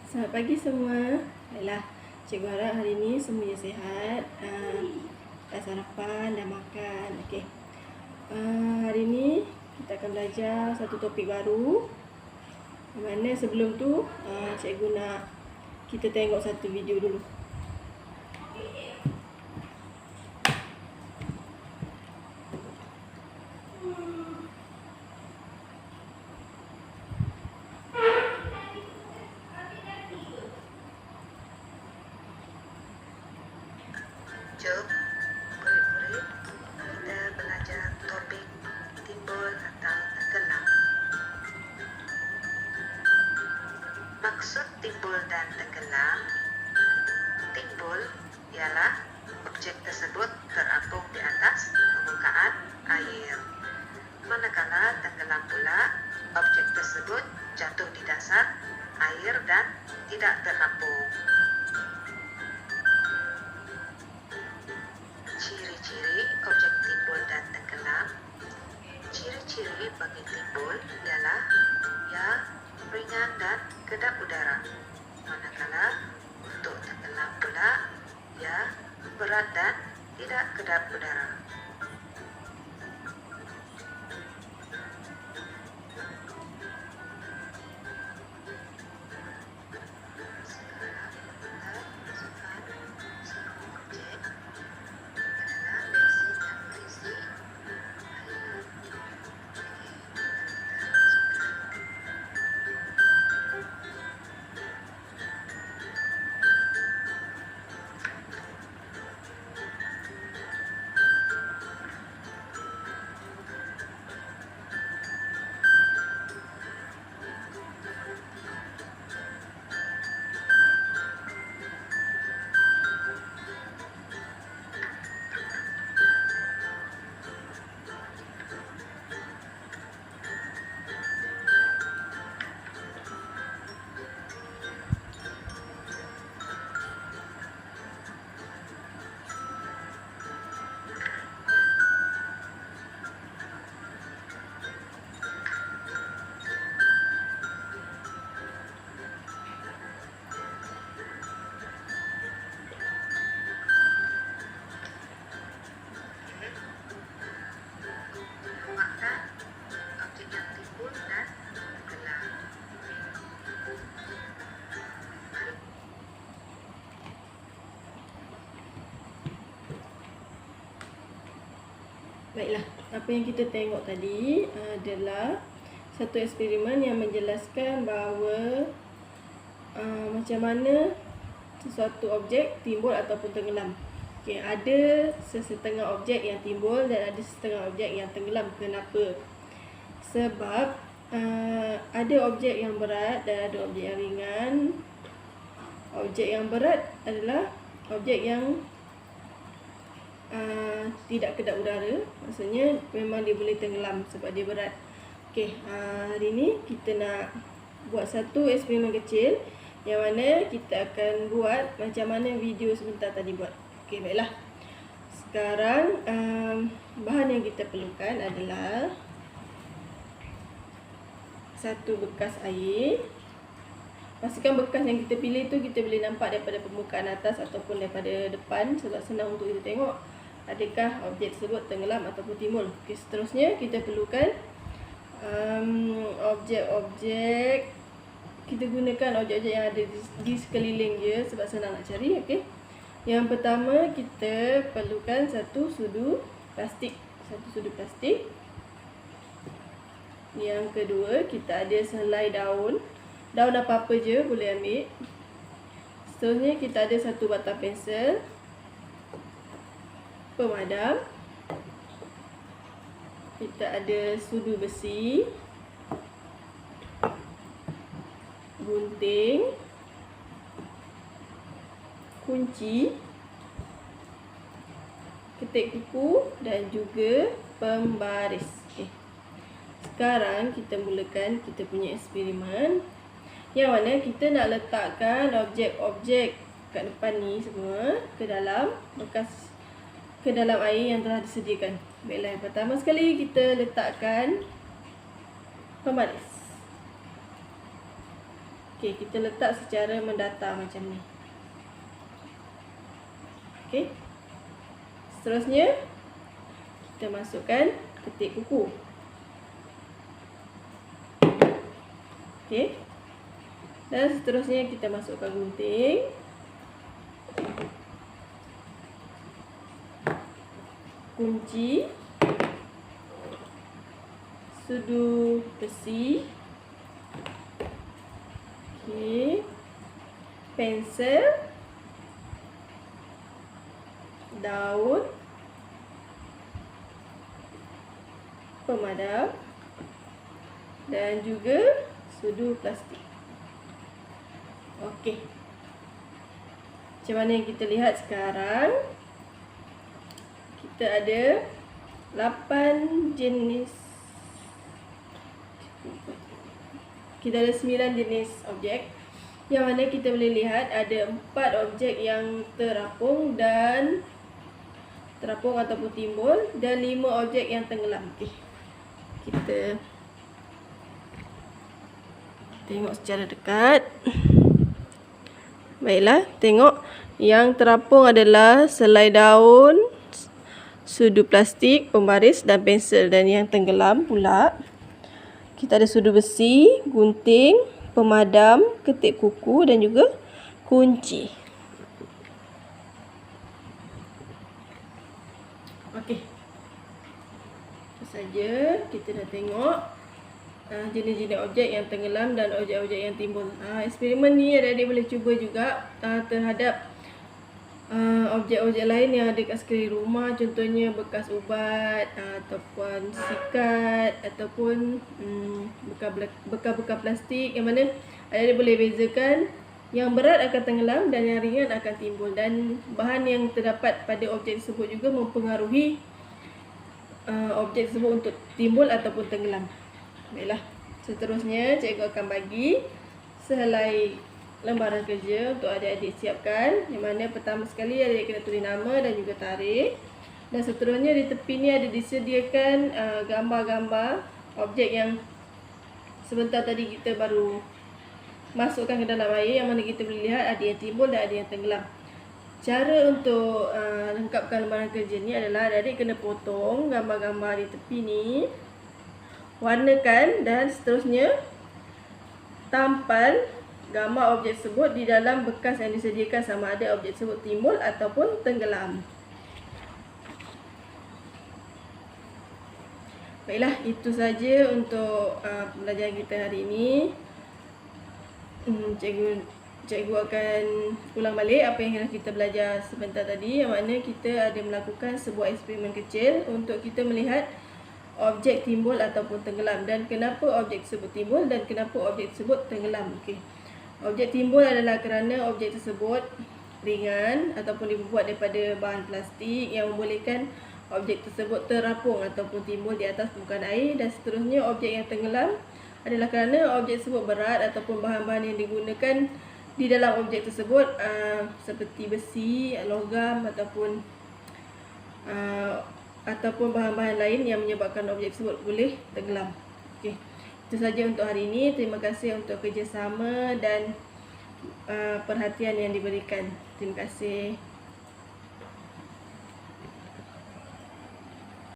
Selamat pagi semua. Baiklah, cikgu harap hari ini semuanya sihat. Dah sarapan, dah makan. Okey. Hari ini kita akan belajar satu topik baru. Mana sebelum tu cikgu nak kita tengok satu video dulu. Jom, murid-murid, kita belajar topik timbul atau tenggelam. Maksud timbul dan tenggelam. Timbul ialah objek tersebut terapung di atas permukaan air. Manakala tenggelam pula, objek tersebut jatuh di dasar air dan tidak terapung. Ciri-ciri objek timbul dan tenggelam. Ciri-ciri bagi timbul ialah ia ringan dan kedap udara. Manakala untuk tenggelam pula ia berat dan tidak kedap udara. Baiklah, apa yang kita tengok tadi adalah satu eksperimen yang menjelaskan bahawa macam mana sesuatu objek timbul ataupun tenggelam. Okay, ada sesetengah objek yang timbul dan ada setengah objek yang tenggelam. Kenapa? Sebab ada objek yang berat dan ada objek yang ringan. Objek yang berat adalah objek yang tidak kedap udara. Maksudnya memang dia boleh tenggelam sebab dia berat. Okey, hari ni kita nak buat satu eksperimen kecil yang mana kita akan buat macam mana video sebentar tadi buat. Okey, baiklah. Sekarang bahan yang kita perlukan adalah satu bekas air. Pastikan bekas yang kita pilih tu kita boleh nampak daripada permukaan atas ataupun daripada depan sebab senang untuk kita tengok adakah objek tersebut tenggelam ataupun timbul. Okey, seterusnya kita perlukan objek-objek. Kita gunakan objek-objek yang ada di sekeliling dia sebab senang nak cari. Okey. Yang pertama kita perlukan satu sudu plastik. Yang kedua kita ada selai daun. Daun apa-apa je boleh ambil. Seterusnya kita ada satu batang pensel, pemadam, kita ada sudu besi, gunting, kunci, ketik kuku dan juga pembaris. Okay. Sekarang kita mulakan kita punya eksperimen yang mana kita nak letakkan objek-objek kat depan ni semua ke dalam bekas ke dalam air yang telah disediakan. Baiklah, yang pertama sekali kita letakkan pemanis. Okey, kita letak secara mendatar macam ni. Okey. Seterusnya kita masukkan ketik kuku. Okey. Dan seterusnya kita masukkan gunting. Kunci. Sudu besi. Okey. Pensel. Daun. Pemadam. Dan juga sudu plastik. Okey. Macam mana yang kita lihat sekarang, kita ada 8 jenis. Kita ada 9 jenis objek. Yang mana kita boleh lihat ada 4 objek yang terapung ataupun timbul, dan 5 objek yang tenggelam. Okey. Kita tengok secara dekat. Baiklah, tengok yang terapung adalah selai daun, sudu plastik, pembaris dan pensel. Dan yang tenggelam pula, kita ada sudu besi, gunting, pemadam, ketik kuku dan juga kunci. Okey. Itu saja kita dah tengok jenis-jenis objek yang tenggelam dan objek-objek yang timbul. Eksperimen ni adik-adik boleh cuba juga terhadap objek-objek lain yang ada kat sekeliling rumah. Contohnya bekas ubat, ataupun sikat, ataupun bekas-bekas plastik, yang mana adik-adik boleh bezakan yang berat akan tenggelam dan yang ringan akan timbul. Dan bahan yang terdapat pada objek tersebut juga mempengaruhi objek tersebut untuk timbul ataupun tenggelam. Baiklah, seterusnya cikgu akan bagi sehelai lembaran kerja untuk adik-adik siapkan, yang mana pertama sekali adik kena tulis nama dan juga tarikh. Dan seterusnya di tepi ni ada disediakan gambar-gambar objek yang sebentar tadi kita baru masukkan ke dalam air, yang mana kita boleh lihat ada yang timbul dan ada yang tenggelam. Cara untuk lengkapkan lembaran kerja ni adalah adik kena potong gambar-gambar di tepi ni, warnakan, dan seterusnya tampal gambar objek tersebut di dalam bekas yang disediakan, sama ada objek tersebut timbul ataupun tenggelam. Baiklah, itu saja untuk pembelajaran kita hari ini. Cikgu akan ulang balik apa yang kita belajar sebentar tadi, yang mana kita ada melakukan sebuah eksperimen kecil untuk kita melihat objek timbul ataupun tenggelam, dan kenapa objek tersebut timbul dan kenapa objek tersebut tenggelam. Okey. Objek timbul adalah kerana objek tersebut ringan ataupun dibuat daripada bahan plastik yang membolehkan objek tersebut terapung ataupun timbul di atas permukaan air. Dan seterusnya objek yang tenggelam adalah kerana objek tersebut berat ataupun bahan-bahan yang digunakan di dalam objek tersebut seperti besi, logam ataupun bahan-bahan lain yang menyebabkan objek tersebut boleh tenggelam. Okey. Itu saja untuk hari ini. Terima kasih untuk kerjasama dan perhatian yang diberikan. Terima kasih.